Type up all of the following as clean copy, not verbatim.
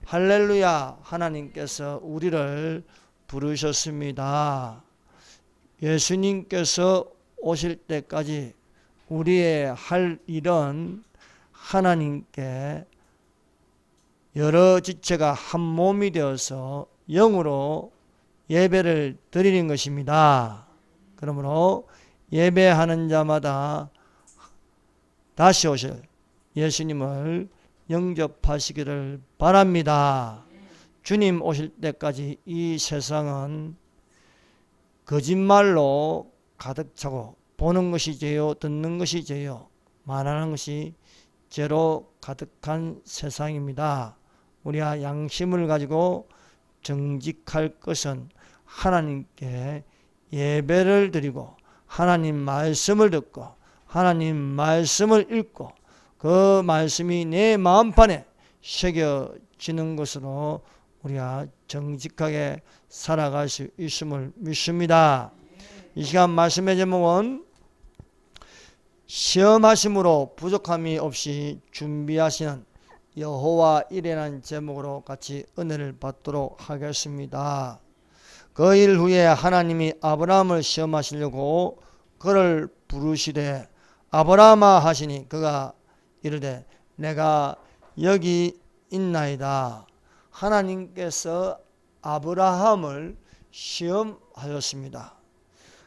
할렐루야. 하나님께서 우리를 부르셨습니다. 예수님께서 오실 때까지 우리의 할 일은 하나님께 여러 지체가 한 몸이 되어서 영으로 예배를 드리는 것입니다. 그러므로 예배하는 자마다 다시 오실 예수님을 영접하시기를 바랍니다. 주님 오실 때까지 이 세상은 거짓말로 가득 차고 보는 것이 죄요, 듣는 것이 죄요, 말하는 것이 죄로 가득한 세상입니다. 우리가 양심을 가지고 정직할 것은 하나님께 예배를 드리고 하나님 말씀을 듣고 하나님 말씀을 읽고 그 말씀이 내 마음판에 새겨지는 것으로 우리가 정직하게 살아갈 수 있음을 믿습니다. 이 시간 말씀의 제목은 시험하심으로 부족함이 없이 준비하시는 여호와 이레라는 제목으로 같이 은혜를 받도록 하겠습니다. 그 일 후에 하나님이 아브라함을 시험하시려고 그를 부르시되 아브라함아 하시니 그가 이르되 내가 여기 있나이다. 하나님께서 아브라함을 시험하셨습니다.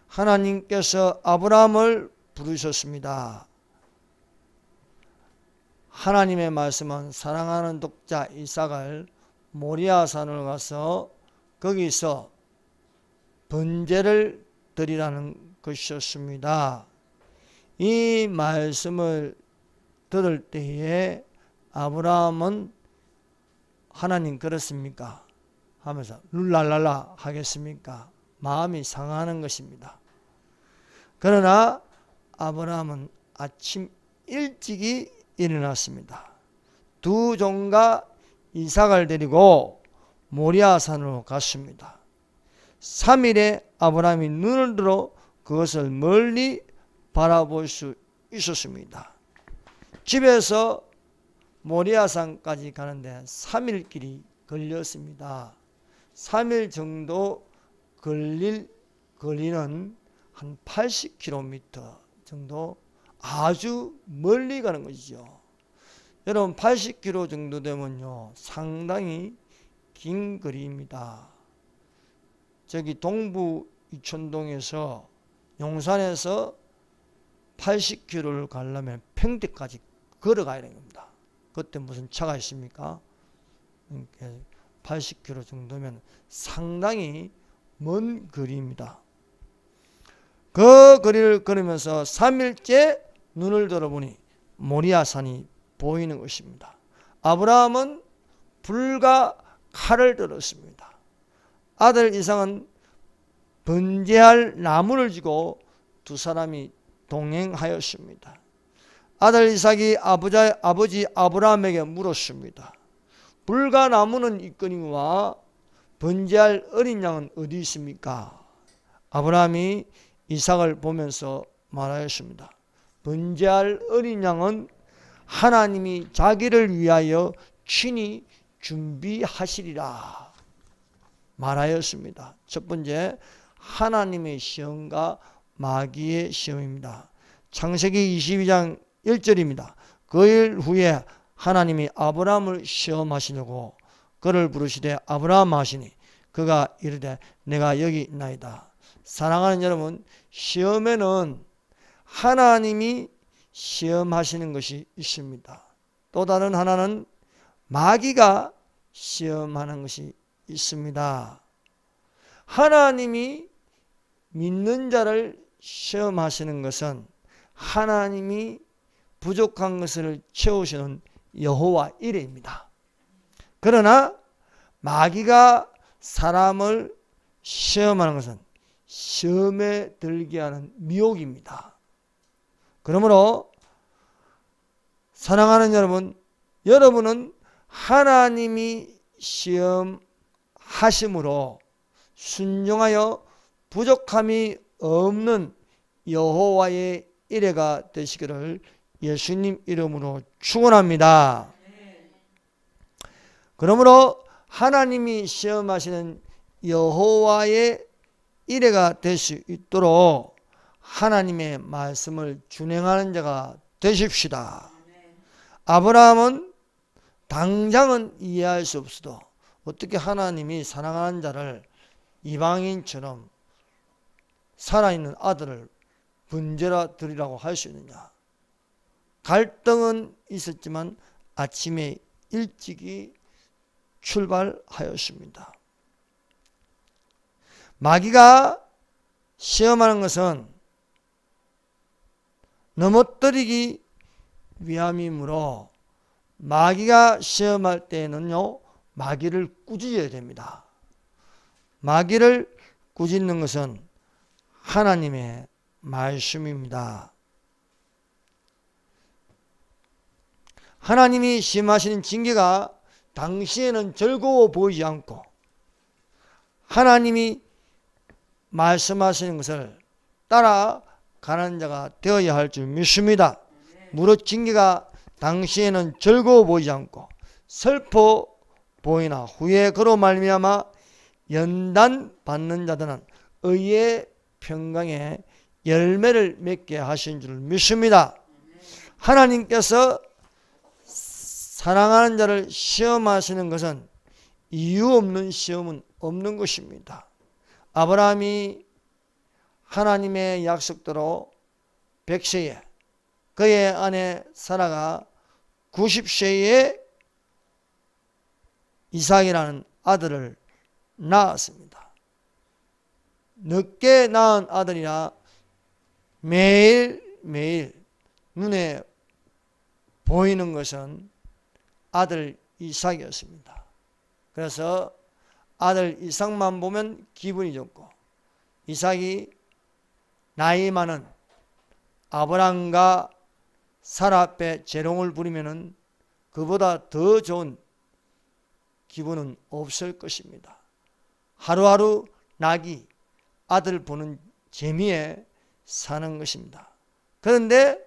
하나님께서 아브라함을 부르셨습니다. 하나님의 말씀은 사랑하는 독자 이삭을 모리아산을 가서 거기서 번제를 드리라는 것이었습니다. 이 말씀을 들을 때에 아브라함은 하나님 그렇습니까? 하면서 룰랄랄라 하겠습니까? 마음이 상하는 것입니다. 그러나 아브라함은 아침 일찍이 일어났습니다. 두 종과 이삭을 데리고 모리아산으로 갔습니다. 3일에 아브라함이 눈을 들어 그것을 멀리 바라볼 수 있었습니다. 집에서 모리아산까지 가는데 3일 길이 걸렸습니다. 3일 정도 걸리는 한 80km 정도 아주 멀리 가는 것이죠. 여러분 80km 정도 되면요 상당히 긴 거리입니다. 저기 동부 이촌동에서 용산에서 80km를 가려면 평택까지 걸어가야 되는 겁니다. 그때 무슨 차가 있습니까? 80km 정도면 상당히 먼 거리입니다. 그 거리를 걸으면서 3일째 눈을 들어보니 모리아산이 보이는 것입니다. 아브라함은 불과 칼을 들었습니다. 아들 이삭은 번제할 나무를 쥐고 두 사람이 동행하였습니다. 아들 이삭이 아버지 아브라함에게 물었습니다. 불과 나무는 있거니와 번제할 어린 양은 어디 있습니까? 아브라함이 이삭을 보면서 말하였습니다. 번제할 어린 양은 하나님이 자기를 위하여 친히 준비하시리라 말하였습니다. 첫 번째, 하나님의 시험과 마귀의 시험입니다. 창세기 22장 1절입니다. 그 일 후에 하나님이 아브라함을 시험하시려고 그를 부르시되 아브라함 하시니 그가 이르되 내가 여기 있나이다. 사랑하는 여러분, 시험에는 하나님이 시험하시는 것이 있습니다. 또 다른 하나는 마귀가 시험하는 것이 있습니다. 하나님이 믿는 자를 시험하시는 것은 하나님이 부족한 것을 채우시는 여호와 이레입니다. 그러나 마귀가 사람을 시험하는 것은 시험에 들게 하는 미혹입니다. 그러므로 사랑하는 여러분, 여러분은 하나님이 시험하심으로 순종하여 부족함이 없는 여호와의 이레가 되시기를 예수님 이름으로 축원합니다. 그러므로 하나님이 시험하시는 여호와의 이레가 될 수 있도록 하나님의 말씀을 준행하는 자가 되십시다. 아브라함은 당장은 이해할 수 없어도 어떻게 하나님이 사랑하는 자를 이방인처럼 살아있는 아들을 번제라 드리라고 할 수 있느냐. 갈등은 있었지만 아침에 일찍이 출발하였습니다. 마귀가 시험하는 것은 넘어뜨리기 위함이므로 마귀가 시험할 때에는요, 마귀를 꾸짖어야 됩니다. 마귀를 꾸짖는 것은 하나님의 말씀입니다. 하나님이 시험하시는 징계가 당시에는 즐거워 보이지 않고 하나님이 말씀하시는 것을 따라가는 자가 되어야 할 줄 믿습니다. 무릇 징계가 당시에는 즐거워 보이지 않고 슬퍼 보이나 후에 그로 말미암아 연단 받는 자들은 의의 평강에 열매를 맺게 하신 줄 믿습니다. 하나님께서 사랑하는 자를 시험하시는 것은 이유 없는 시험은 없는 것입니다. 아브라함이 하나님의 약속대로 100세에 그의 아내 사라가 90세에 이삭이라는 아들을 낳았습니다. 늦게 낳은 아들이라 매일매일 눈에 보이는 것은 아들 이삭이었습니다. 그래서 아들 이삭만 보면 기분이 좋고 이삭이 나이 많은 아브람과 사라 앞에 재롱을 부리면은 그보다 더 좋은 기분은 없을 것입니다. 하루하루 낙이 아들 보는 재미에 사는 것입니다. 그런데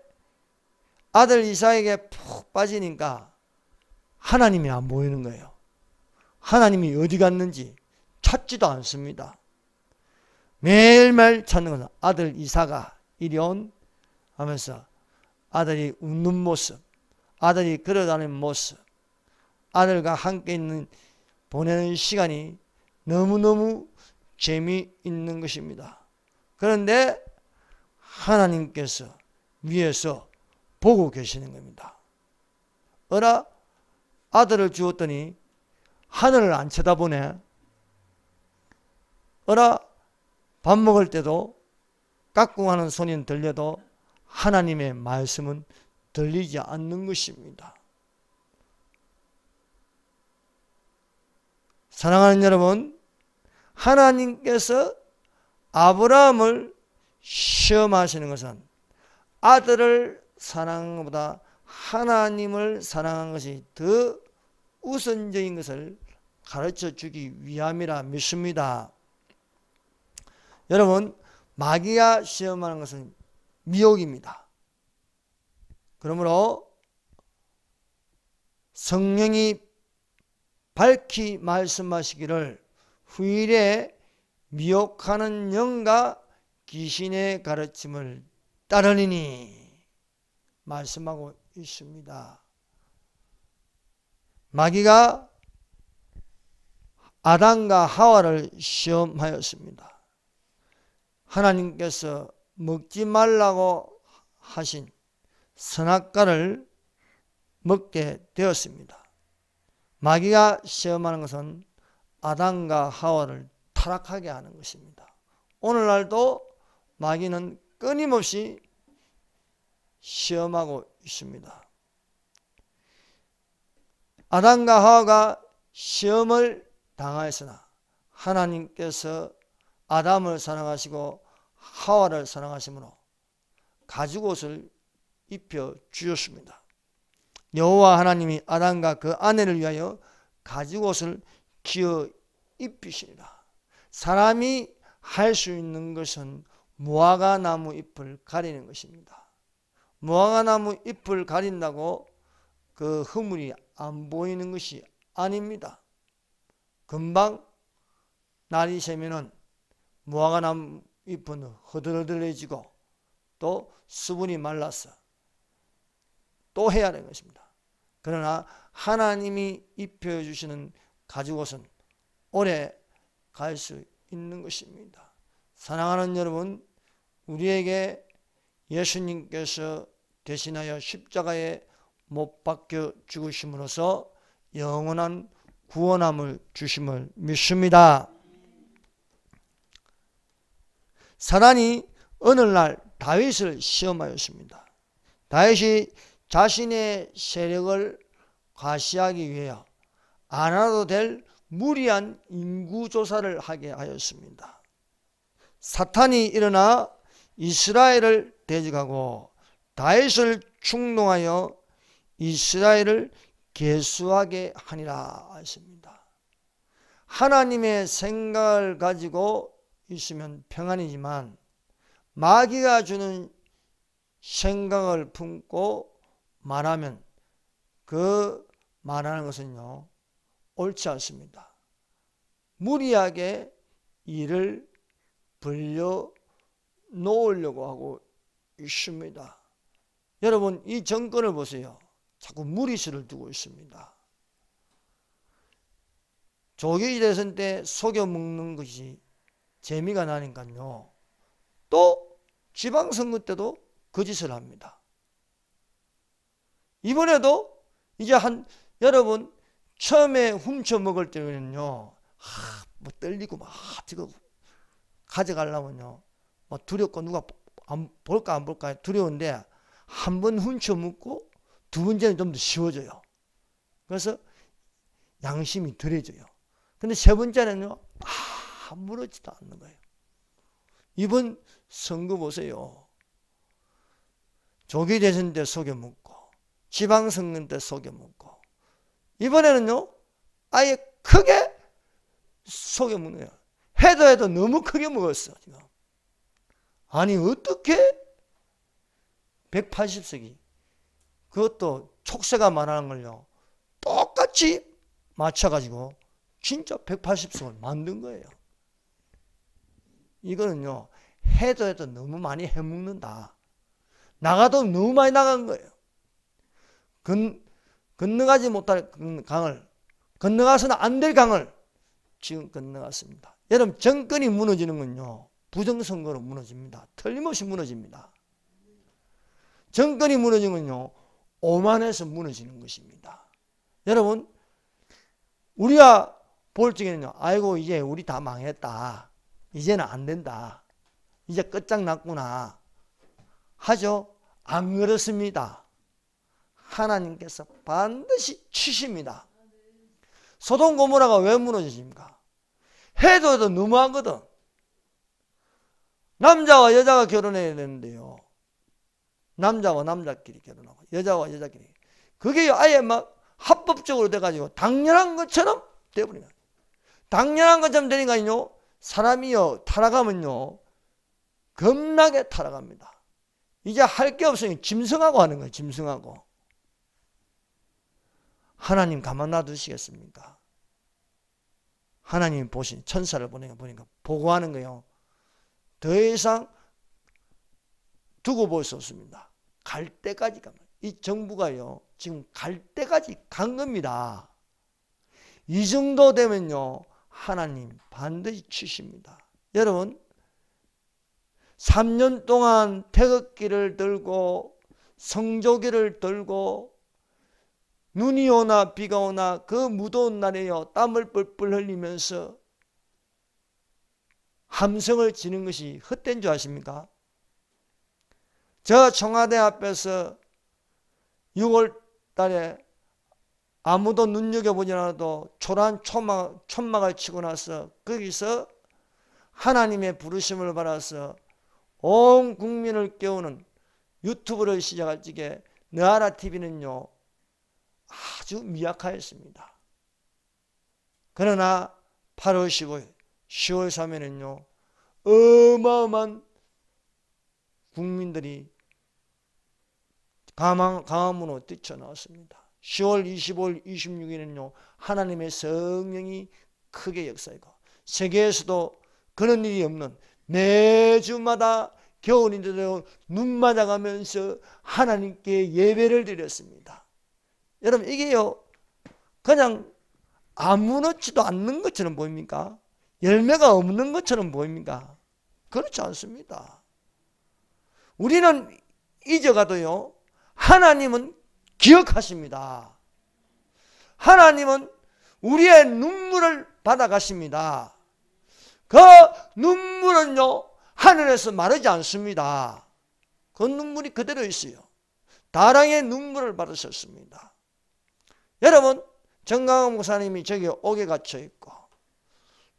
아들 이삭에게 푹 빠지니까 하나님이 안 보이는 거예요. 하나님이 어디 갔는지 찾지도 않습니다. 매일매일 찾는 것은 아들 이삭아 이리 온 하면서 아들이 웃는 모습, 아들이 걸어다니는 모습, 아들과 함께 있는 보내는 시간이 너무너무 재미있는 것입니다. 그런데 하나님께서 위에서 보고 계시는 겁니다. 어라 아들을 주었더니 하늘을 안 쳐다보네. 어라 밥 먹을 때도 깍꿍하는 소리는 들려도 하나님의 말씀은 들리지 않는 것입니다. 사랑하는 여러분, 하나님께서 아브라함을 시험하시는 것은 아들을 사랑한 것보다 하나님을 사랑한 것이 더 우선적인 것을 가르쳐 주기 위함이라 믿습니다. 여러분, 마귀가 시험하는 것은 미혹입니다. 그러므로 성령이 밝히 말씀하시기를 후일에 미혹하는 영과 귀신의 가르침을 따르리니 말씀하고 있습니다. 마귀가 아담과 하와를 시험하였습니다. 하나님께서 먹지 말라고 하신 선악과를 먹게 되었습니다. 마귀가 시험하는 것은 아담과 하와를 타락하게 하는 것입니다. 오늘날도 마귀는 끊임없이 시험하고 있습니다. 아담과 하와가 시험을 당하였으나 하나님께서 아담을 사랑하시고 하와를 사랑하심으로 가죽옷을 입혀 주셨습니다. 여호와 하나님이 아담과 그 아내를 위하여 가죽옷을 기어 입히시니라. 사람이 할 수 있는 것은 무화과 나무 잎을 가리는 것입니다. 무화과 나무 잎을 가린다고 그 허물이 안 보이는 것이 아닙니다. 금방 날이 새면은 무화과 나무 잎은 허들허들해지고 또 수분이 말라서 또 해야 하는 것입니다. 그러나 하나님이 입혀주시는 가죽옷은 오래 갈 수 있는 것입니다. 사랑하는 여러분, 우리에게 예수님께서 대신하여 십자가에 못 박혀 죽으심으로써 영원한 구원함을 주심을 믿습니다. 사단이 어느 날 다윗을 시험하였습니다. 다윗이 자신의 세력을 과시하기 위하여 안 해도 될 무리한 인구조사를 하게 하였습니다. 사탄이 일어나 이스라엘을 대적하고 다윗을 충동하여 이스라엘을 계수하게 하니라 하십니다. 하나님의 생각을 가지고 있으면 평안이지만 마귀가 주는 생각을 품고 말하면 그 말하는 것은요 옳지 않습니다. 무리하게 일을 벌려 놓으려고 하고 있습니다. 여러분, 이 정권을 보세요. 자꾸 무리수를 두고 있습니다. 조기 대선 때 속여 먹는 것이 재미가 나니까요. 또 지방선거 때도 거짓을 합니다. 이번에도 이제 여러분 처음에 훔쳐 먹을 때는요, 뭐 떨리고 막 지금 가져가려면요, 뭐 두렵고 누가 볼까 안 볼까 두려운데 한 번 훔쳐 먹고 두 번째는 좀 더 쉬워져요. 그래서 양심이 덜해져요. 근데 세 번째는요, 아무렇지도 않는 거예요. 이번 선거 보세요. 조기 대선 때 속여 먹고 지방선거 때 속여 먹고 이번에는요 아예 크게 속여 먹는 거예요. 해도 너무 크게 먹었어 지금. 아니 어떻게 180석이 그것도 촉새가 말하는 걸요 똑같이 맞춰가지고 진짜 180석을 만든 거예요. 이거는요 해도 너무 많이 해먹는다. 나가도 너무 많이 나간 거예요. 건너가지 못할 강을, 건너가서는 안 될 강을 지금 건너갔습니다. 여러분, 정권이 무너지는 건요 부정선거로 무너집니다. 틀림없이 무너집니다. 정권이 무너지는 건요 오만해서 무너지는 것입니다. 여러분, 우리가 볼 적에는요 아이고 이제 우리 다 망했다, 이제는 안 된다, 이제 끝장났구나 하죠. 안 그렇습니다. 하나님께서 반드시 치십니다. 소돔 고모라가 왜 무너지십니까? 해도 너무하거든. 남자와 여자가 결혼해야 되는데요, 남자와 남자끼리 결혼하고 여자와 여자끼리, 그게 아예 막 합법적으로 돼가지고 당연한 것처럼 돼버려요. 당연한 것처럼 되니까요 사람이요 타락하면요 겁나게 타락합니다. 이제 할 게 없으니 짐승하고 하는 거예요. 짐승하고. 하나님 가만 놔두시겠습니까? 하나님 보신 천사를 보니까 보고하는 거예요. 더 이상 두고 볼 수 없습니다. 갈 때까지 가면. 이 정부가요 지금 갈 때까지 간 겁니다. 이 정도 되면요 하나님 반드시 치십니다. 여러분, 3년 동안 태극기를 들고 성조기를 들고 눈이 오나 비가 오나 그 무더운 날에요 땀을 뻘뻘 흘리면서 함성을 지는 것이 헛된 줄 아십니까? 저 청와대 앞에서 6월 달에 아무도 눈여겨보지 않아도 초라한 천막을 치고 나서 거기서 하나님의 부르심을 받아서 온 국민을 깨우는 유튜브를 시작할 적에 너아라 TV는요 아주 미약하였습니다. 그러나 8월 15일 10월 3일은요 어마어마한 국민들이 강화문으로 뛰쳐나왔습니다. 10월 25일, 26일은요 하나님의 성령이 크게 역사하고 세계에서도 그런 일이 없는 매주마다 겨울인데도 눈 맞아가면서 하나님께 예배를 드렸습니다. 여러분 이게요 그냥 아무렇지도 않는 것처럼 보입니까? 열매가 없는 것처럼 보입니까? 그렇지 않습니다. 우리는 잊어가도요 하나님은 기억하십니다. 하나님은 우리의 눈물을 받아가십니다. 그 눈물은요 하늘에서 마르지 않습니다. 그 눈물이 그대로 있어요. 다랑의 눈물을 받으셨습니다. 여러분 정강원 목사님이 저기 옥에 갇혀 있고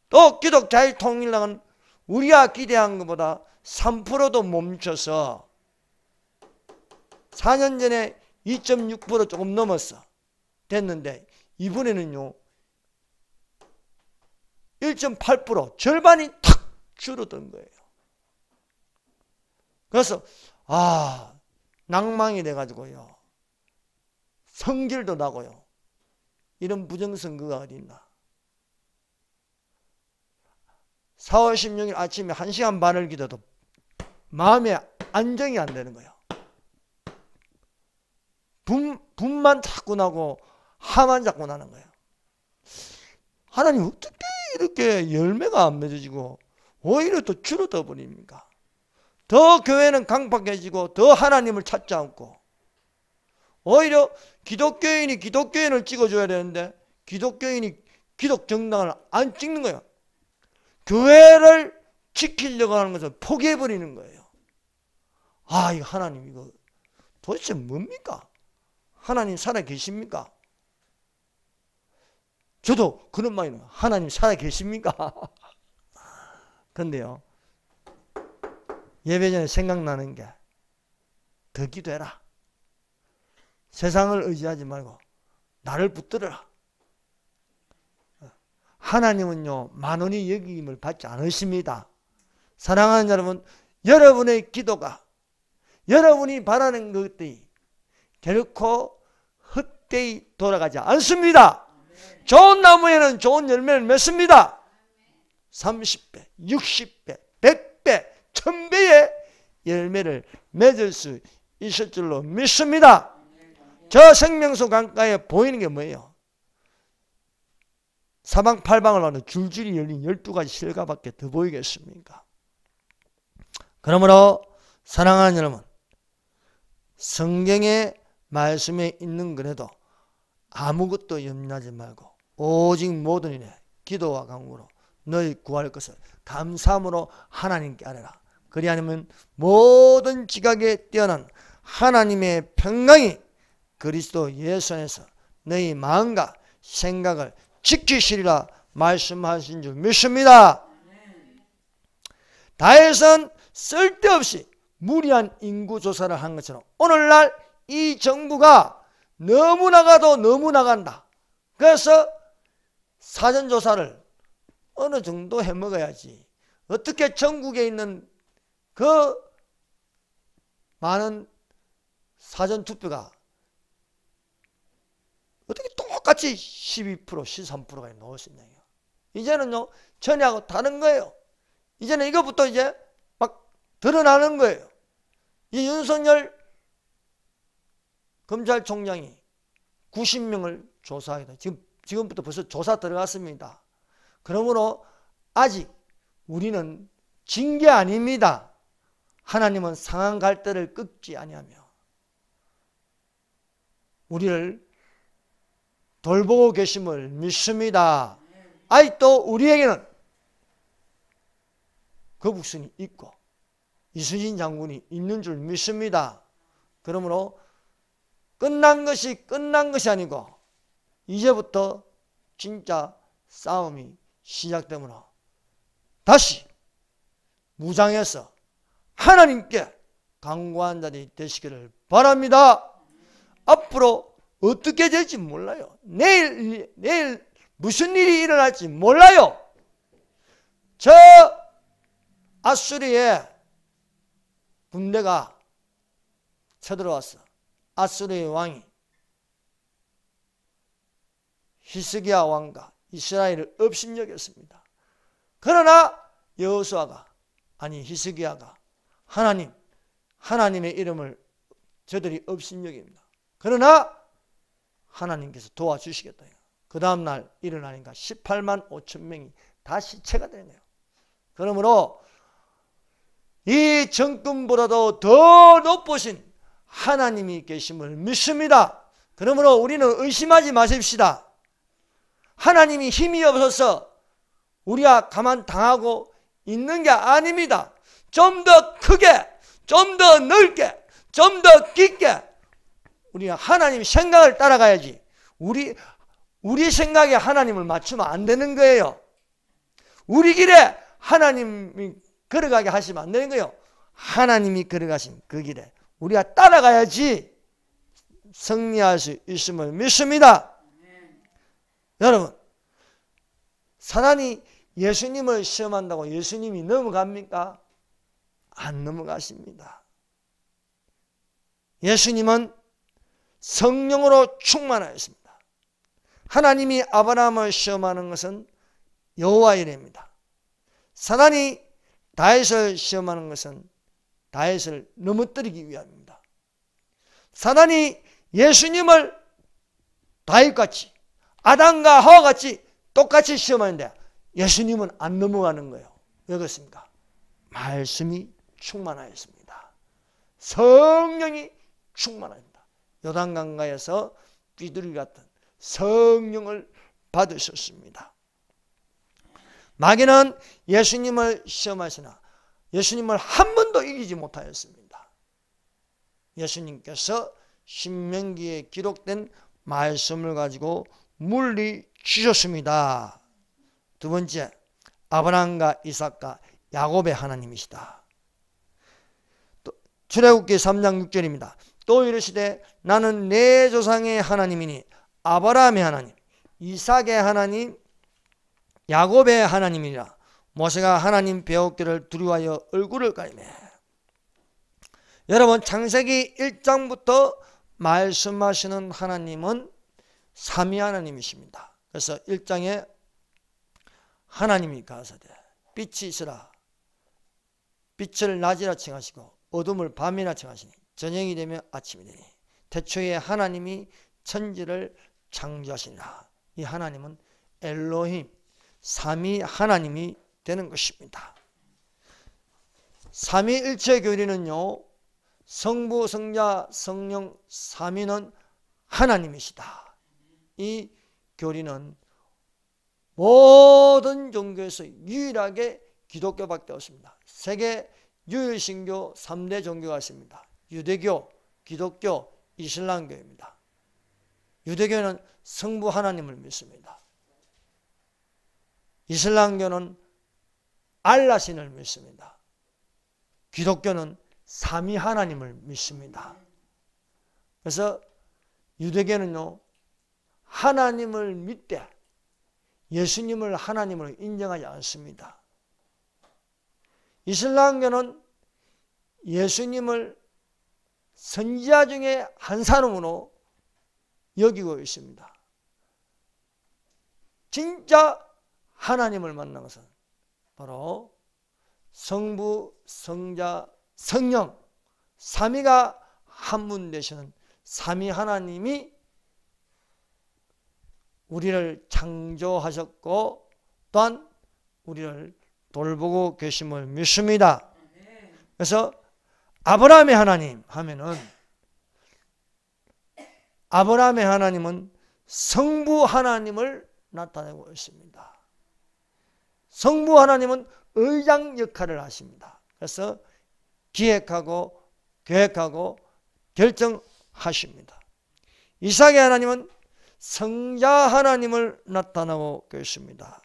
또 기독 자유통일당은 우리가 기대한 것보다 3%도 멈춰서 4년 전에 2.6% 조금 넘었어 됐는데 이번에는요 1.8% 절반이 탁 줄어든 거예요. 그래서 낭망이 돼가지고요 성질도 나고요 이런 부정선거가 어디 있나. 4월 16일 아침에 1시간 반을 기도도 마음에 안정이 안 되는 거예요. 분만 자꾸 나고 화만 자꾸 나는 거예요. 하나님 어떻게 이렇게 열매가 안 맺어지고 오히려 더 줄어들어 버립니까? 더 교회는 강팍해지고 더 하나님을 찾지 않고 오히려 기독교인이 기독교인을 찍어줘야 되는데 기독교인이 기독 정당을 안 찍는 거예요. 교회를 지키려고 하는 것을 포기해버리는 거예요. 이거 하나님 이거 도대체 뭡니까? 하나님 살아 계십니까? 저도 그런 말이 나요. 하나님 살아 계십니까? 그런데요 예배 전에 생각나는 게 더 기도해라. 세상을 의지하지 말고 나를 붙들어라. 하나님은요 만원이 여김을 받지 않으십니다. 사랑하는 여러분, 여러분의 기도가 여러분이 바라는 것들이 결코 헛되이 돌아가지 않습니다. 좋은 나무에는 좋은 열매를 맺습니다. 30배, 60배, 100배, 1000배의 열매를 맺을 수 있을 줄로 믿습니다. 저 생명수 강가에 보이는 게 뭐예요? 사방팔방을 하는 줄줄이 열린 12가지 실과밖에 더 보이겠습니까? 그러므로 사랑하는 여러분, 성경의 말씀에 있는 그래도 아무것도 염려하지 말고 오직 모든 일에 기도와 간구로 너희 구할 것을 감사함으로 하나님께 아뢰라. 그리 아니면 모든 지각에 뛰어난 하나님의 평강이 그리스도 예수 안에서 너희 마음과 생각을 지키시리라 말씀하신 줄 믿습니다. 다윗은 쓸데없이 무리한 인구조사를 한 것처럼 오늘날 이 정부가 너무 나가도 너무 나간다. 그래서 사전조사를 어느 정도 해먹어야지. 어떻게 전국에 있는 그 많은 사전투표가 어떻게 똑같이 12%, 13%가 나올 수 있냐. 이제는요, 전에하고 다른 거예요. 이제는 이것부터 이제 막 드러나는 거예요. 이 윤석열 검찰총장이 90명을 조사하겠다. 지금부터 벌써 조사 들어갔습니다. 그러므로 아직 우리는 진 게 아닙니다. 하나님은 상한 갈대를 꺾지 아니하며 우리를 돌보고 계심을 믿습니다. 아직도 우리에게는 거북선이 있고 이순신 장군이 있는 줄 믿습니다. 그러므로 끝난 것이 아니고 이제부터 진짜 싸움이 시작되므로 다시 무장해서 하나님께 간구한 자들이 되시기를 바랍니다. 앞으로 어떻게 될지 몰라요. 내일 무슨 일이 일어날지 몰라요. 저 아수리의 군대가 쳐들어왔어. 아수리의 왕이 히스기야 왕과 이스라엘을 업신여겼습니다. 그러나 히스기야가 하나님의 이름을 저들이 업신여깁니다. 그러나 하나님께서 도와주시겠다. 그 다음날 일어나니까 18만 5천 명이 다 시체가 되는 거예요. 그러므로 이 정권보다도 더 높으신 하나님이 계심을 믿습니다. 그러므로 우리는 의심하지 마십시다. 하나님이 힘이 없어서 우리가 가만 당하고 있는 게 아닙니다. 좀 더 크게, 좀 더 넓게, 좀 더 깊게 우리가 하나님 생각을 따라가야지. 우리 생각에 하나님을 맞추면 안 되는 거예요. 우리 길에 하나님이 걸어가게 하시면 안 되는 거예요. 하나님이 걸어가신 그 길에 우리가 따라가야지 승리할 수 있음을 믿습니다. 여러분, 사단이 예수님을 시험한다고 예수님이 넘어갑니까? 안 넘어가십니다. 예수님은 성령으로 충만하였습니다. 하나님이 아브라함을 시험하는 것은 여호와 이레입니다. 사단이 다윗을 시험하는 것은 다윗을 넘어뜨리기 위함입니다. 사단이 예수님을 다윗같이 아담과 하와같이 똑같이 시험하는데 예수님은 안 넘어가는 거예요. 왜 그렇습니까? 말씀이 충만하였습니다. 성령이 충만합니다. 요단강가에서 비둘기 같은 성령을 받으셨습니다. 마귀는 예수님을 시험하시나 예수님을 한 번도 이기지 못하였습니다. 예수님께서 신명기에 기록된 말씀을 가지고 물리치셨습니다. 두 번째, 아브라함과 이삭과 야곱의 하나님이시다. 출애굽기 3장 6절입니다. 또 이르시되 나는 내 조상의 하나님이니 아브라함의 하나님, 이삭의 하나님, 야곱의 하나님이라. 모세가 하나님 배웠기를 두려워하여 얼굴을 가리매. 여러분, 창세기 1장부터 말씀하시는 하나님은 삼위 하나님이십니다. 그래서 1장에 하나님이 가라사대 빛이 있으라. 빛을 낮이라 칭하시고 어둠을 밤이라 칭하시니 저녁이 되면 아침이 되니 태초에 하나님이 천지를 창조하시니라. 이 하나님은 엘로힘, 삼위 하나님이 되는 것입니다. 삼위일체 교리는요, 성부, 성자, 성령, 삼위는 하나님이시다. 이 교리는 모든 종교에서 유일하게 기독교밖에 없습니다. 세계 유일신교 3대 종교가 있습니다. 유대교, 기독교, 이슬람교입니다. 유대교는 성부 하나님을 믿습니다. 이슬람교는 알라신을 믿습니다. 기독교는 삼위 하나님을 믿습니다. 그래서 유대교는요, 하나님을 믿되 예수님을 하나님으로 인정하지 않습니다. 이슬람교는 예수님을 선지자 중에 한 사람으로 여기고 있습니다. 진짜 하나님을 만난 것은 바로 성부, 성자, 성령, 삼위가 한 분 되시는 삼위 하나님이 우리를 창조하셨고 또한 우리를 돌보고 계심을 믿습니다. 그래서 아브라함의 하나님 하면은 아브라함의 하나님은 성부 하나님을 나타내고 있습니다. 성부 하나님은 의장 역할을 하십니다. 그래서 기획하고 계획하고 결정하십니다. 이삭의 하나님은 성자 하나님을 나타나고 계십니다.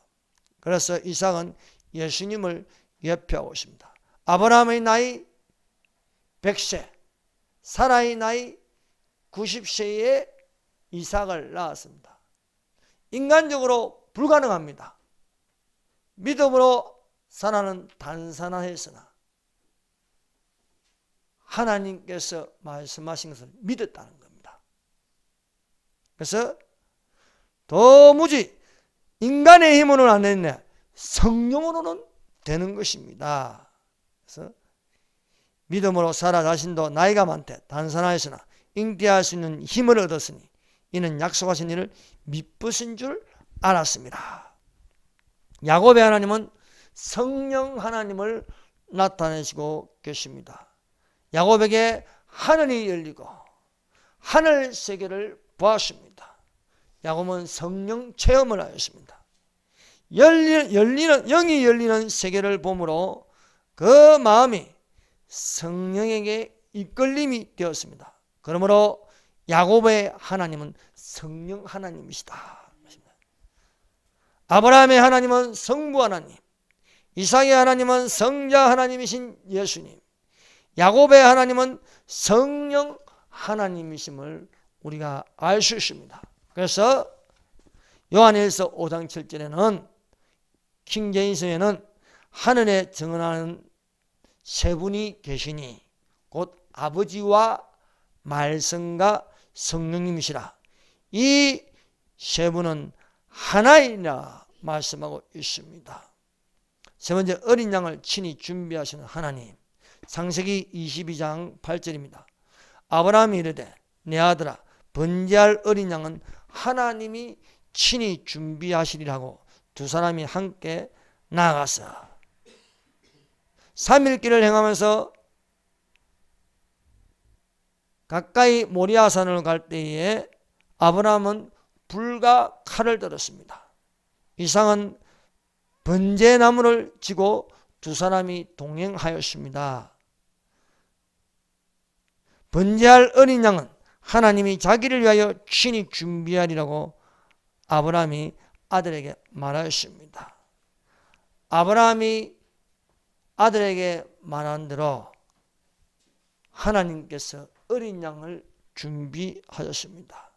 그래서 이삭은 예수님을 예표하고 있습니다. 아브라함의 나이 100세, 사라의 나이 90세에 이삭을 낳았습니다. 인간적으로 불가능합니다. 믿음으로 사라는 단산하였으나 하나님께서 말씀하신 것을 믿었다는 겁니다. 그래서 도무지 인간의 힘으로는 안 되네. 성령으로는 되는 것입니다. 그래서 믿음으로 사라 자신도 나이가 많되 단선하였으나 잉태할 수 있는 힘을 얻었으니 이는 약속하신 일을 미쁘신 줄 알았습니다. 야곱의 하나님은 성령 하나님을 나타내시고 계십니다. 야곱에게 하늘이 열리고 하늘 세계를 보았습니다. 야곱은 성령 체험을 하였습니다. 영이 열리는 세계를 보므로 그 마음이 성령에게 이끌림이 되었습니다. 그러므로 야곱의 하나님은 성령 하나님이시다. 아브라함의 하나님은 성부 하나님, 이삭의 하나님은 성자 하나님이신 예수님, 야곱의 하나님은 성령 하나님이심을 우리가 알 수 있습니다. 그래서 요한일서 5장 7절에는 킹제임스에는 하늘에 정언하는 세 분이 계시니 곧 아버지와 말씀과 성령님이시라. 이 세 분은 하나이라 말씀하고 있습니다. 세 번째, 어린 양을 친히 준비하시는 하나님. 창세기 22장 8절입니다. 아브라함이 이르되 내 아들아 번제할 어린 양은 하나님이 친히 준비하시리라고 두 사람이 함께 나아갔어. 3일길을 행하면서 가까이 모리아산을 갈 때에 아브라함은 불과 칼을 들었습니다. 이삭은 번제나무를 지고 두 사람이 동행하였습니다. 번제할 어린 양은 하나님이 자기를 위하여 친히 준비하리라고 아브라함이 아들에게 말하였습니다. 아브라함이 아들에게 말한 대로 하나님께서 어린 양을 준비하셨습니다.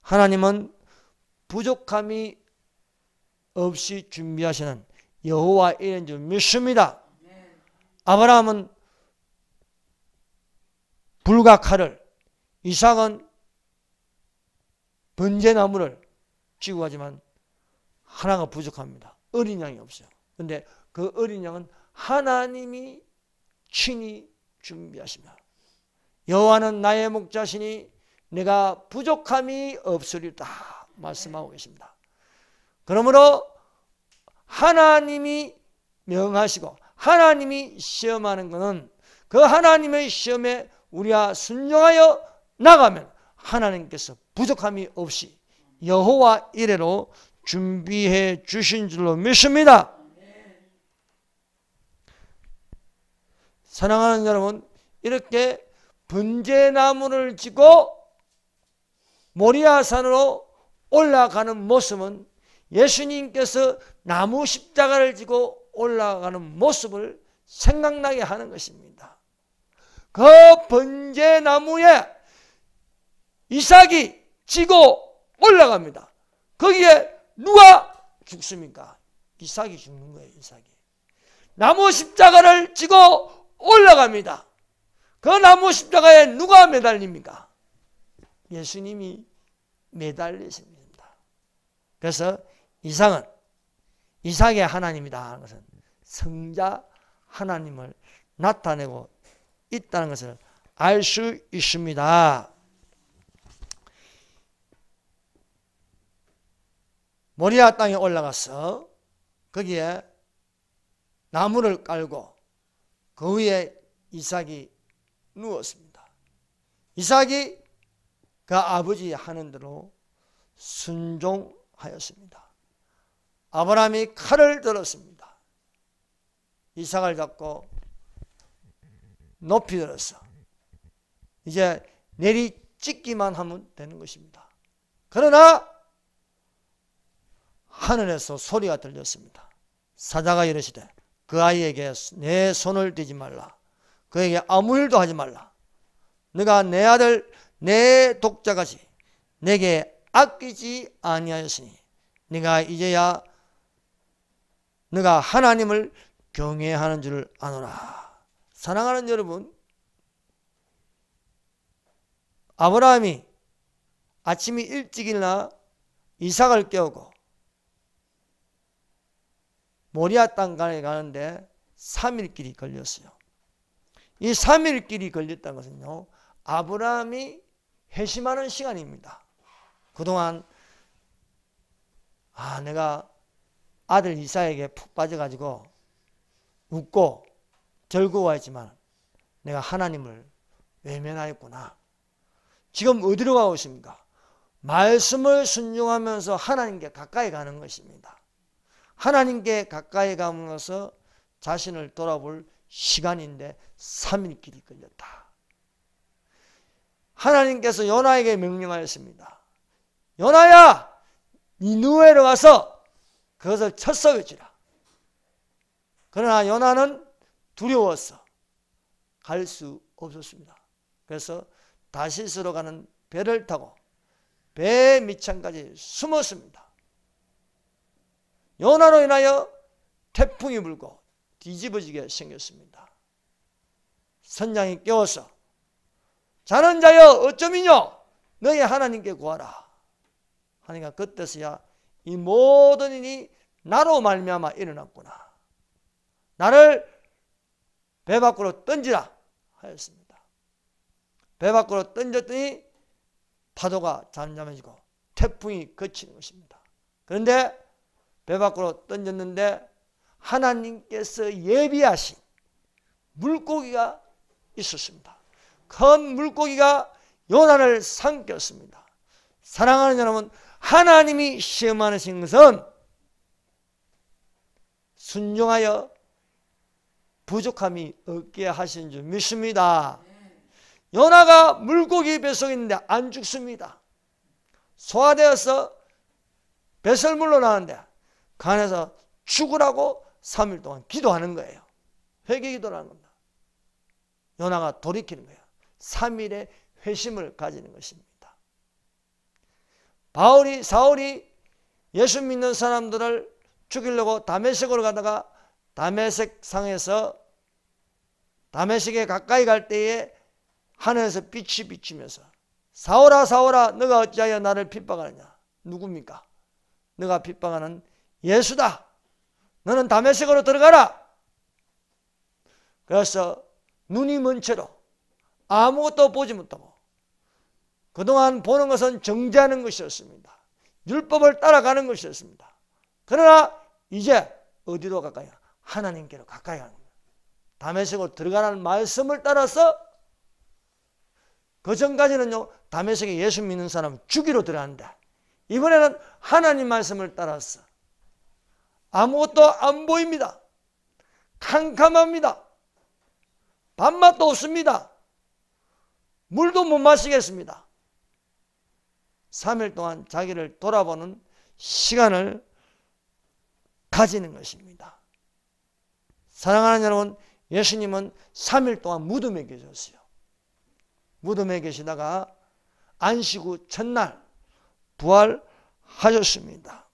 하나님은 부족함이 없이 준비하시는 여호와 일인 줄 믿습니다. 아브라함은 불과 칼을, 이삭은 번제나무를 쥐고 가지만 하나가 부족합니다. 어린 양이 없어요. 그런데 그 어린 양은 하나님이 친히 준비하십니다. 여호와는 나의 목자시니 내가 부족함이 없으리다 말씀하고 계십니다. 그러므로 하나님이 명하시고 하나님이 시험하는 것은 그 하나님의 시험에 우리가 순종하여 나가면 하나님께서 부족함이 없이 여호와 이레로 준비해 주신 줄로 믿습니다. 사랑하는 여러분, 이렇게 번제나무를 지고 모리아산으로 올라가는 모습은 예수님께서 나무 십자가를 지고 올라가는 모습을 생각나게 하는 것입니다. 그 번제나무에 이삭이 지고 올라갑니다. 거기에 누가 죽습니까? 이삭이 죽는 거예요. 이삭이 나무 십자가를 지고 올라갑니다. 그 나무 십자가에 누가 매달립니까? 예수님이 매달리십니다. 그래서 이삭은 이삭의 하나님이다 하는 것은 성자 하나님을 나타내고 있다는 것을 알 수 있습니다. 모리아 땅에 올라가서 거기에 나무를 깔고 그 위에 이삭이 누웠습니다. 이삭이 그 아버지 하는 대로 순종하였습니다. 아브라함이 칼을 들었습니다. 이삭을 잡고 높이 들었어. 이제 내리 찍기만 하면 되는 것입니다. 그러나 하늘에서 소리가 들렸습니다. 사자가 이르시되 그 아이에게 내 손을 대지 말라. 그에게 아무 일도 하지 말라. 네가 내 아들 내 독자같이 내게 아끼지 아니하였으니 네가 이제야 네가 하나님을 경외하는 줄 아노라. 사랑하는 여러분, 아브라함이 아침이 일찍 일어나 이삭을 깨우고 모리아 땅에 가는데 3일 길이 걸렸어요. 이 3일 길이 걸렸다는 것은요, 아브라함이 회심하는 시간입니다. 그동안 내가 아들 이삭에게 푹 빠져가지고 웃고 즐거워했지만 내가 하나님을 외면하였구나. 지금 어디로 가고 있습니까? 말씀을 순종하면서 하나님께 가까이 가는 것입니다. 하나님께 가까이 가면서 자신을 돌아볼 시간인데 3일 길이 걸렸다. 하나님께서 요나에게 명령하였습니다. 요나야, 니느웨로 가서 그것을 쳐썩여주라. 그러나 요나는 두려워서 갈 수 없었습니다. 그래서 다시스로 가는 배를 타고 배 밑창까지 숨었습니다. 요나로 인하여 태풍이 불고 뒤집어지게 생겼습니다. 선장이 깨워서 자는 자여 어쩌미뇨 너희 하나님께 구하라 하니까 그때서야 이 모든 일이 나로 말미암아 일어났구나. 나를 배 밖으로 던지라 하였습니다. 배 밖으로 던졌더니 파도가 잠잠해지고 태풍이 그치는 것입니다. 그런데 배 밖으로 던졌는데 하나님께서 예비하신 물고기가 있었습니다. 큰 물고기가 요나를 삼켰습니다. 사랑하는 여러분, 하나님이 시험하신 것은 순종하여 부족함이 없게 하신 줄 믿습니다. 요나가 물고기 뱃속에 있는데 안 죽습니다. 소화되어서 배설물로 나왔는데 그 안에서 죽으라고 3일 동안 기도하는 거예요. 회개 기도를 하는 겁니다. 요나가 돌이키는 거예요. 3일의 회심을 가지는 것입니다. 사울이 예수 믿는 사람들을 죽이려고 다메섹으로 가다가 다메섹 상에서 다메섹에 가까이 갈 때에 하늘에서 빛이 비치면서 사울아 사울아 너가 어찌하여 나를 핍박하느냐. 누굽니까? 너가 핍박하는 예수다. 너는 다메섹으로 들어가라. 그래서 눈이 먼 채로 아무것도 보지 못하고 그동안 보는 것은 정죄하는 것이었습니다. 율법을 따라가는 것이었습니다. 그러나 이제 어디로 가까이? 하나님께로 가까이 가는 겁니다. 다메섹으로 들어가라는 말씀을 따라서 그 전까지는요, 다메섹에 예수 믿는 사람은 죽이러 들어간다. 이번에는 하나님 말씀을 따라서 아무것도 안 보입니다. 캄캄합니다. 밥맛도 없습니다. 물도 못 마시겠습니다. 3일 동안 자기를 돌아보는 시간을 가지는 것입니다. 사랑하는 여러분, 예수님은 3일 동안 무덤에 계셨어요. 무덤에 계시다가 안식 후 첫날 부활하셨습니다.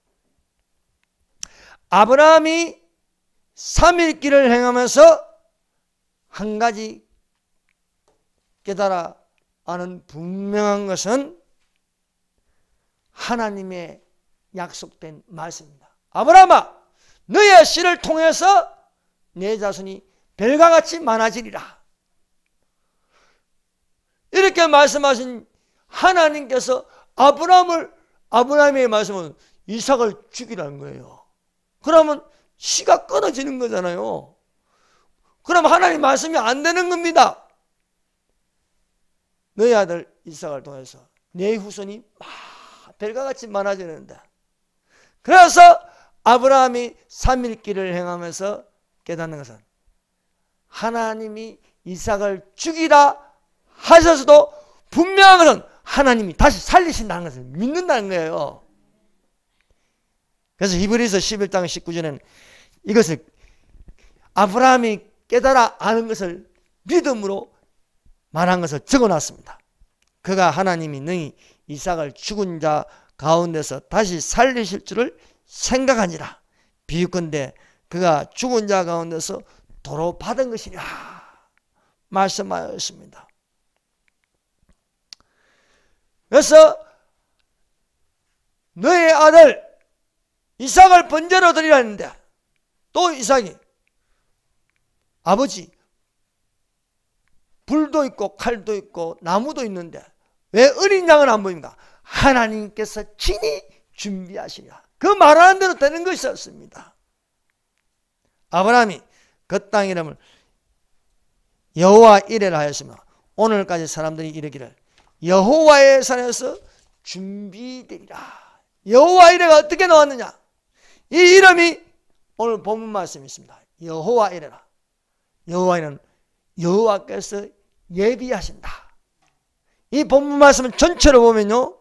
아브라함이 3일 길을 행하면서 한 가지 깨달아 아는 분명한 것은 하나님의 약속된 말씀입니다. 아브라함아, 너의 씨를 통해서 내 자손이 별과 같이 많아지리라. 이렇게 말씀하신 하나님께서 아브라함의 말씀은 이삭을 죽이라는 거예요. 그러면 씨가 끊어지는 거잖아요. 그럼 하나님 말씀이 안 되는 겁니다. 너희 아들 이삭을 통해서 내 후손이 별과 같이 많아지는데, 그래서 아브라함이 3일 길을 행하면서 깨닫는 것은 하나님이 이삭을 죽이라 하셔서도 분명한 것은 하나님이 다시 살리신다는 것을 믿는다는 거예요. 그래서 히브리서 11장 19절에는 이것을 아브라함이 깨달아 아는 것을 믿음으로 말한 것을 적어놨습니다. 그가 하나님이 너희 이삭을 죽은 자 가운데서 다시 살리실 줄을 생각하니라. 비유컨대 그가 죽은 자 가운데서 도로 받은 것이라 말씀하였습니다. 그래서 너의 아들 이삭을 번제로 드리라 했는데 또 이삭이 아버지 불도 있고 칼도 있고 나무도 있는데 왜 어린 양은 안 보입니까? 하나님께서 친히 준비하시랴. 그 말하는 대로 되는 것이었습니다. 아브라함이 그 땅 이름을 여호와 이레라 하였으며 오늘까지 사람들이 이르기를 여호와의 산에서 준비되리라. 여호와 이레가 어떻게 나왔느냐? 이 이름이 오늘 본문 말씀이 있습니다. 여호와 이레라. 여호와 이레는 여호와께서 예비하신다. 이 본문 말씀을 전체로 보면요,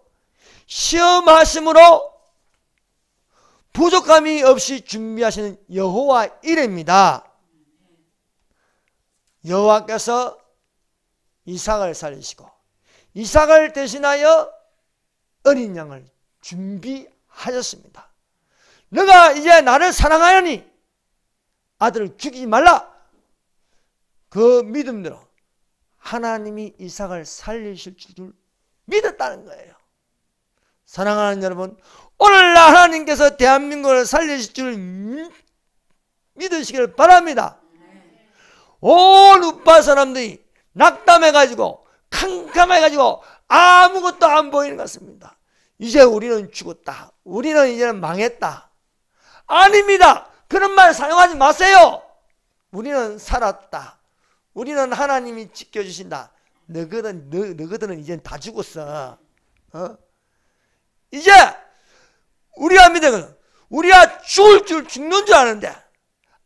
시험하심으로 부족함이 없이 준비하시는 여호와 이레입니다. 여호와께서 이삭을 살리시고 이삭을 대신하여 어린 양을 준비하셨습니다. 너가 이제 나를 사랑하였니 아들을 죽이지 말라. 그 믿음대로 하나님이 이삭을 살리실 줄 믿었다는 거예요. 사랑하는 여러분, 오늘날 하나님께서 대한민국을 살리실 줄 믿으시길 바랍니다. 온 우파 사람들이 낙담해가지고 캄캄해가지고 아무것도 안 보이는 것 같습니다. 이제 우리는 죽었다. 우리는 이제는 망했다. 아닙니다. 그런 말 사용하지 마세요. 우리는 살았다. 우리는 하나님이 지켜주신다. 너희들은 이제 다 죽었어. 이제 우리가 믿는 것은 우리가 죽을 줄 죽는 줄 아는데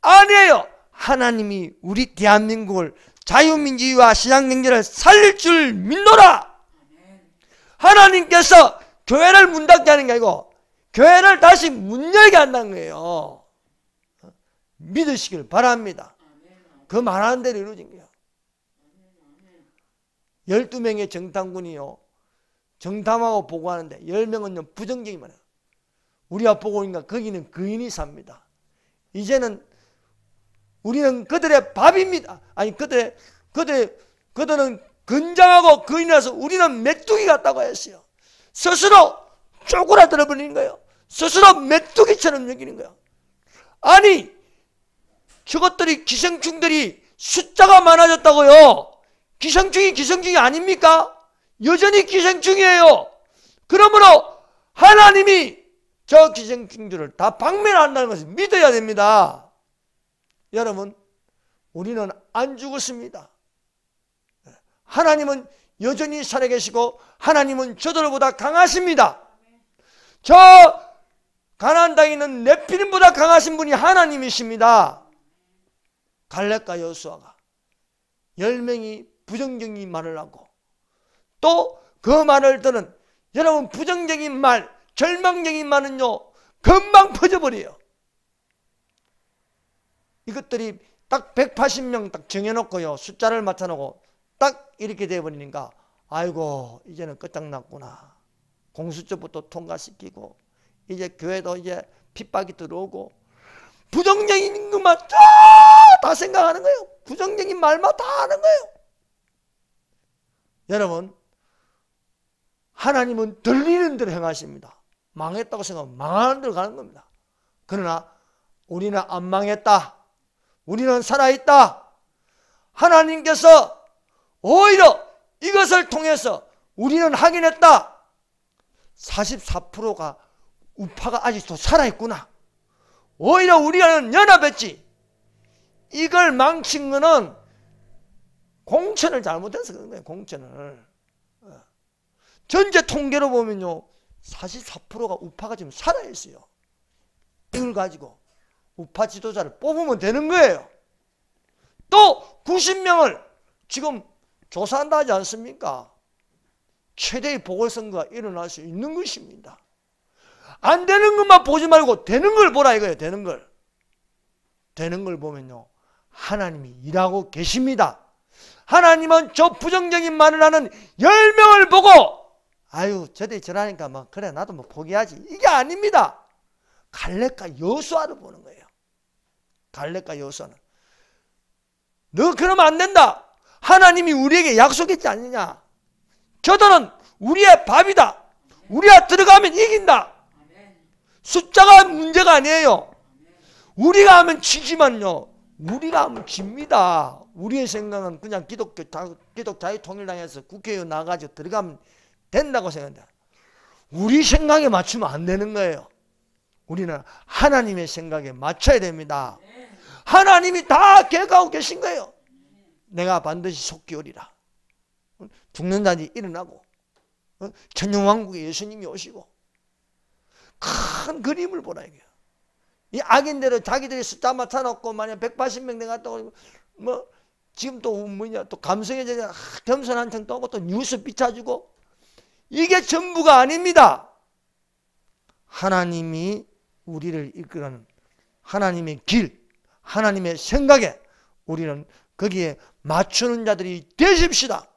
아니에요. 하나님이 우리 대한민국을 자유민주주의와 시장경제를 살릴 줄 믿노라. 하나님께서 교회를 문 닫게 하는 게 아니고 교회를 다시 문 열게 한다는 거예요. 믿으시길 바랍니다. 그 말하는 대로 이루어진 거예요. 12명의 정탐군이요, 정탐하고 보고하는데 10명은 부정적이만 해요. 우리가 보고 있으니까 거기는 거인이 삽니다. 이제는 우리는 그들의 밥입니다. 아니 그들은 건장하고 거인이라서 우리는 메뚜기 같다고 했어요. 스스로 쪼그라들어 버리는 거예요. 스스로 메뚜기처럼 여기는 거예요. 아니 저것들이 기생충들이 숫자가 많아졌다고요. 기생충이 아닙니까? 여전히 기생충이에요. 그러므로 하나님이 저 기생충들을 다 박멸한다는 것을 믿어야 됩니다. 여러분, 우리는 안 죽었습니다. 하나님은 여전히 살아계시고 하나님은 저들보다 강하십니다. 저 가나안 땅에 있는 네피림보다 강하신 분이 하나님이십니다. 갈렙과 여호수아가 10명이 부정적인 말을 하고 또 그 말을 들은 여러분, 부정적인 말, 절망적인 말은요 금방 퍼져버려요. 이것들이 딱 180명 딱 정해놓고요, 숫자를 맞춰놓고 딱 이렇게 돼버리니까 아이고 이제는 끝장났구나. 공수처부터 통과시키고 이제 교회도 이제 핍박이 들어오고 부정적인 것만 다 생각하는 거예요. 부정적인 말만 다 하는 거예요. 여러분, 하나님은 들리는 대로 행하십니다. 망했다고 생각하면 망하는 대로 가는 겁니다. 그러나 우리는 안 망했다. 우리는 살아있다. 하나님께서 오히려 이것을 통해서 우리는 확인했다. 44%가 우파가 아직도 살아있구나. 오히려 우리는 연합했지. 이걸 망친 거는 공천을 잘못해서 그런 거예요. 공천을. 전체 통계로 보면요 44%가 우파가 지금 살아있어요. 이걸 가지고 우파 지도자를 뽑으면 되는 거예요. 또 90명을 지금 조사한다 하지 않습니까? 최대의 보궐선거가 일어날 수 있는 것입니다. 안 되는 것만 보지 말고 되는 걸 보라 이거예요. 되는 걸. 되는 걸 보면요 하나님이 일하고 계십니다. 하나님은 저 부정적인 말을 하는 10명을 보고 아유 저들이 저라니까 뭐 그래 나도 뭐 포기하지, 이게 아닙니다. 갈렙과 여호수아를 보는 거예요. 갈렙과 여호수아는 너 그러면 안 된다. 하나님이 우리에게 약속했지 않느냐. 저들은 우리의 밥이다. 우리가 들어가면 이긴다. 숫자가 문제가 아니에요. 우리가 하면 지지만요, 우리가 하면 집니다. 우리의 생각은 그냥 기독 자유통일당에서 국회의원 나가지고 들어가면 된다고 생각한다. 우리 생각에 맞추면 안 되는 거예요. 우리는 하나님의 생각에 맞춰야 됩니다. 하나님이 다 계획하고 계신 거예요. 내가 반드시 속기 오리라. 죽는 자들이 일어나고, 천년왕국에 예수님이 오시고, 큰 그림을 보라 이게요. 이 악인대로 자기들이 숫자 맞춰놓고 만약 180명 돼갔다고 뭐 지금 또 뭐냐 또 감성해져 겸손한 척 떠고 또 뉴스 비춰주고, 이게 전부가 아닙니다. 하나님이 우리를 이끄는 하나님의 길, 하나님의 생각에 우리는 거기에 맞추는 자들이 되십시다.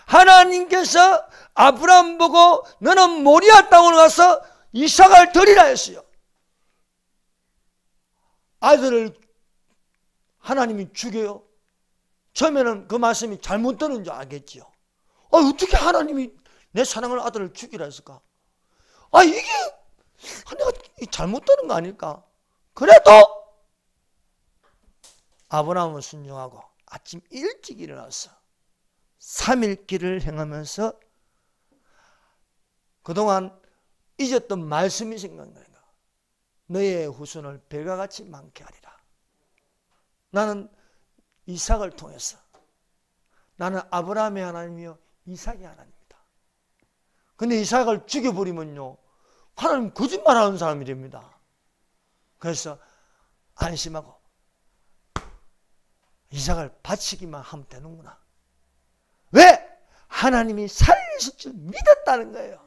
하나님께서 아브라함 보고 너는 모리아 땅으로 가서 이삭을 드리라 했어요. 아들을 하나님이 죽여요. 처음에는 그 말씀이 잘못 들은 줄 알겠지요. 어떻게 하나님이 내 사랑하는 아들을 죽이라 했을까? 이게 내가 잘못 들은 거 아닐까? 그래도 아브라함은 순종하고 아침 일찍 일어나서 3일 길을 행하면서 그동안 잊었던 말씀이 생각나요. 너의 후손을 별과 같이 많게 하리라. 나는 이삭을 통해서, 나는 아브라함의 하나님이요 이삭의 하나님이다. 근데 이삭을 죽여버리면요, 하나님 거짓말하는 사람이 됩니다. 그래서 안심하고 이삭을 바치기만 하면 되는구나. 왜? 하나님이 살리실 줄 믿었다는 거예요.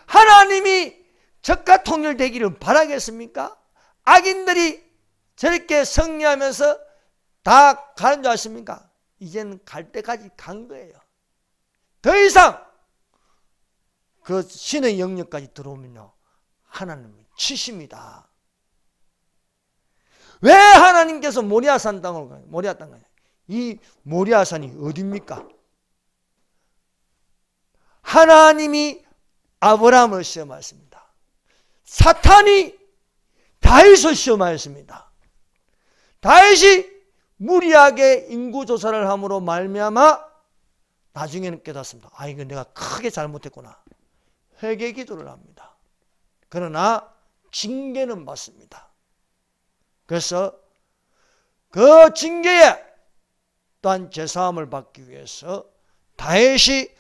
하나님이 적과 통일되기를 바라겠습니까? 악인들이 저렇게 승리하면서 다 가는 줄 아십니까? 이제는 갈 때까지 간 거예요. 더 이상 그 신의 영역까지 들어오면요, 하나님은 치십니다. 왜 하나님께서 모리아산 땅으로 가요? 모리아 땅 가요. 이 모리아산이 어디입니까? 하나님이 아브라함을 시험하였습니다. 사탄이 다윗을 시험하였습니다. 다윗이 무리하게 인구조사를 함으로 말미암아 나중에는 깨닫습니다. 이거 내가 크게 잘못했구나. 회개 기도를 합니다. 그러나 징계는 받습니다. 그래서 그 징계에 또한 제사함을 받기 위해서 다윗이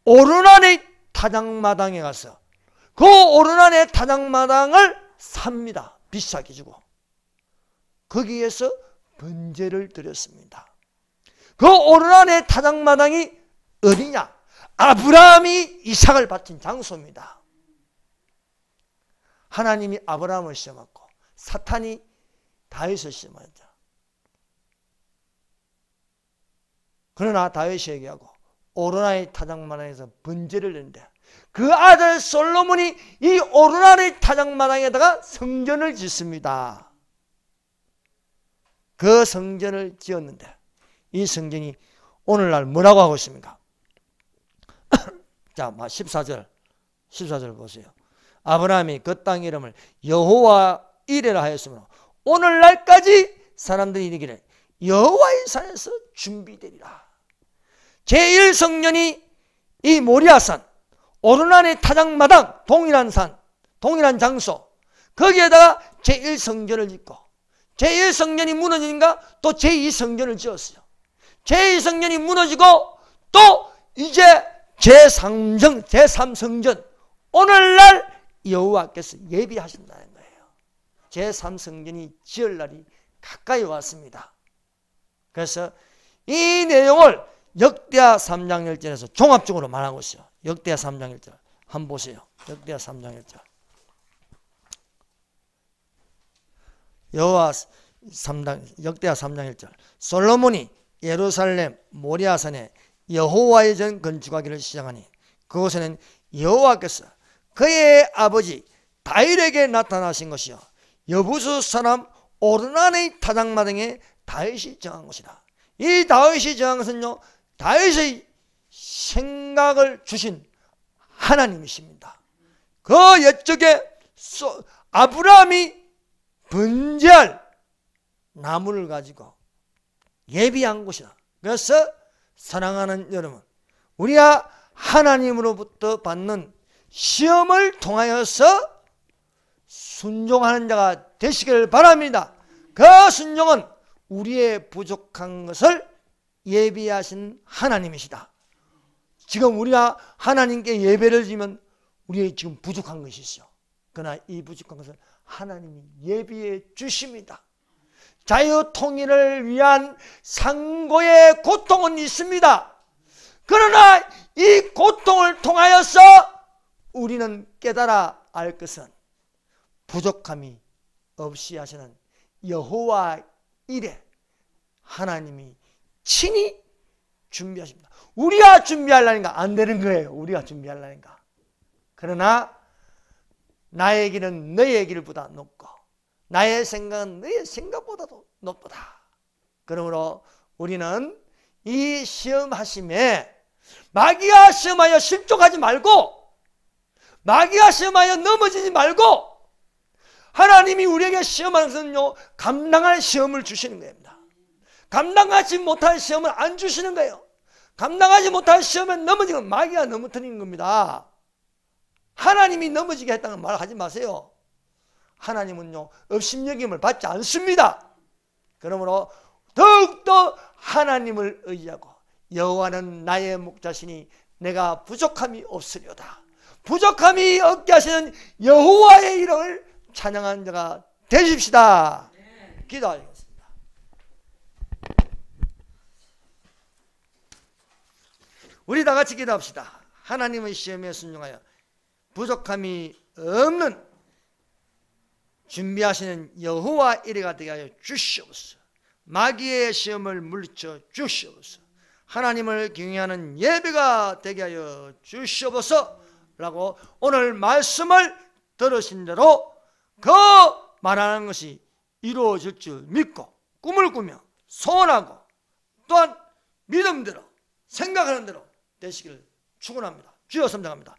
오르난의 타작마당에 가서 그 오르난의 타작마당을 삽니다. 비싸게 주고 거기에서 번제를 드렸습니다. 그 오르난의 타작마당이 어디냐? 아브라함이 이삭을 바친 장소입니다. 하나님이 아브라함을 시험하고 사탄이 다윗을 시험하였죠. 그러나 다윗이 얘기하고 오르난의 타작마당에서 번제를 냈는데 그 아들 솔로몬이 이 오르난의 타작마당에다가 성전을 짓습니다. 그 성전을 지었는데 이 성전이 오늘날 뭐라고 하고 있습니까? 자, 14절 보세요. 아브라함이 그 땅 이름을 여호와 이레라 하였으므로 오늘날까지 사람들이 이르기를 여호와의 산에서 준비되리라. 제1성전이 이 모리아산, 오르난의 타작마당, 동일한 산, 동일한 장소, 거기에다가 제1성전을 짓고 제1성전이 무너지니까 또 제2성전을 지었어요. 제2성전이 무너지고 또 이제 제3성전, 오늘날 여호와께서 예비하신다는 거예요. 제3성전이 지을 날이 가까이 왔습니다. 그래서 이 내용을 역대하 3장 1절에서 종합적으로 말하고 있어요. 역대하 3장 1절 한번 보세요. 역대하 3장 1절. 역대하 3장 1절. 솔로몬이 예루살렘 모리아산에 여호와의 전 건축하기를 시작하니 그곳에는 여호와께서 그의 아버지 다윗에게 나타나신 것이요 여부수 사람 오르난의 타작마당에 다윗이 정한 것이다. 이 다윗이 정한 것은요, 다윗의 생각을 주신 하나님이십니다. 그 옛적에 아브라함이 번제할 나무를 가지고 예비한 곳이다. 그래서 사랑하는 여러분, 우리가 하나님으로부터 받는 시험을 통하여서 순종하는 자가 되시길 바랍니다. 그 순종은 우리의 부족한 것을 예비하신 하나님이시다. 지금 우리가 하나님께 예배를 드리면 우리의 지금 부족한 것이 있어. 그러나 이 부족한 것을 하나님이 예비해 주십니다. 자유통일을 위한 상고의 고통은 있습니다. 그러나 이 고통을 통하여서 우리는 깨달아 알 것은 부족함이 없이 하시는 여호와 이레 하나님이 친히 준비하십니다. 우리가 준비하려니까 안 되는 거예요. 우리가 준비하려니까. 그러나 나의 길은 너의 길보다 높고 나의 생각은 너의 생각보다도 높다. 그러므로 우리는 이 시험하심에 마귀가 시험하여 실족하지 말고, 마귀가 시험하여 넘어지지 말고, 하나님이 우리에게 시험하는 것은요, 감당할 시험을 주시는 겁니다. 감당하지 못할 시험을 안 주시는 거예요. 감당하지 못할 시험에 넘어지면 마귀가 넘어뜨리는 겁니다. 하나님이 넘어지게 했다는 말 하지 마세요. 하나님은요, 업신여김을 받지 않습니다. 그러므로 더욱더 하나님을 의지하고, 여호와는 나의 목자시니 내가 부족함이 없으려다. 부족함이 없게 하시는 여호와의 이름을 찬양하는 자가 되십시다. 기도하겠습니다. 우리 다 같이 기도합시다. 하나님의 시험에 순종하여 부족함이 없는 준비하시는 여호와 이레가 되게 하여 주시옵소서. 마귀의 시험을 물리쳐 주시옵소서. 하나님을 경외하는 예배가 되게 하여 주시옵소서 라고 오늘 말씀을 들으신 대로 그 말하는 것이 이루어질 줄 믿고 꿈을 꾸며 소원하고 또한 믿음대로 생각하는 대로 되시기를 축원합니다. 주여 섬장합니다.